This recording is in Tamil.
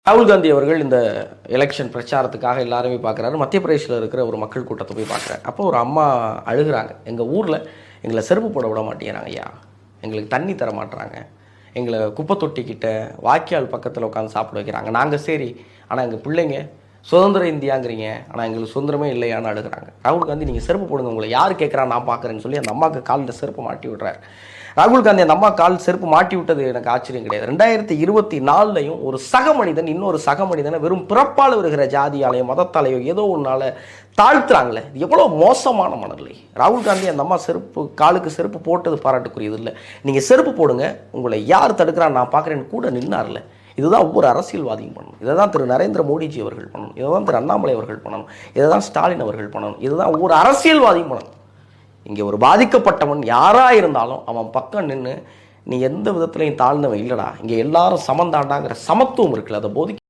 ராகுல் காந்தி அவர்கள் இந்த எலெக்ஷன் பிரச்சாரத்துக்காக எல்லாருமே பார்க்குறாரு. மத்திய பிரதேசில் இருக்கிற ஒரு மக்கள் கூட்டத்தை போய் பார்க்குறாரு. அப்போ ஒரு அம்மா அழுகிறாங்க. எங்கள் ஊரில் எங்களை செருப்பு போட விட மாட்டேங்கிறாங்க ஐயா, எங்களுக்கு தண்ணி தர மாட்டுறாங்க, எங்களை குப்பை தொட்டிக்கிட்ட வாய்க்கால் பக்கத்தில் உட்காந்து சாப்பிட வைக்கிறாங்க. நாங்கள் சரி, ஆனால் எங்கள் பிள்ளைங்க சுதந்திர இந்தியாங்கிறீங்க, ஆனால் எங்களுக்கு சுதந்திரமே இல்லையான்னு அழுகிறாங்க. ராகுல் காந்தி நீங்கள் செருப்பு போடுங்க, உங்களை யார் கேட்குறா நான் பார்க்குறேன்னு சொல்லி அந்த அம்மாவுக்கு காலில் செருப்பு மாட்டி விடுறாரு. ராகுல் காந்தி அந்த அம்மா கால் செருப்பு மாட்டி விட்டது எனக்கு ஆச்சரியம் கிடையாது. 2024லையும் ஒரு சக மனிதன் இன்னொரு சக மனிதனை வெறும் பிறப்பால் வருகிற ஜாதியாலேயோ மதத்தாலேயோ ஏதோ ஒன்றால் தாழ்த்துறாங்களே, இது எவ்வளோ மோசமான மனநிலை. ராகுல் காந்தி அந்த அம்மா செருப்பு காலுக்கு செருப்பு போட்டது பாராட்டுக்குரியது இல்லை. நீங்கள் செருப்பு போடுங்க, உங்களை யார் தடுக்கிறான்னு நான் பார்க்குறேன்னு கூட நின்னார்ல. இதுதான் ஒவ்வொரு அரசியல்வாதியும் பண்ணணும். இதை தான் திரு நரேந்திர மோடிஜி அவர்கள் பண்ணணும், இதை தான் திரு அண்ணாமலை அவர்கள் பண்ணணும், இதை தான் ஸ்டாலின் அவர்கள் பண்ணணும், இதுதான் ஒவ்வொரு அரசியல்வாதியும் பண்ணணும். இங்கே ஒரு பாதிக்கப்பட்டவன் யாராக இருந்தாலும் அவன் பக்கம் நின்று நீ எந்த விதத்துலையும் தாழ்ந்தவன் இல்லைடா, இங்கே எல்லாரும் சமந்தாண்டாங்கிற சமத்துவம் இருக்குல்ல, அதை போதிக்க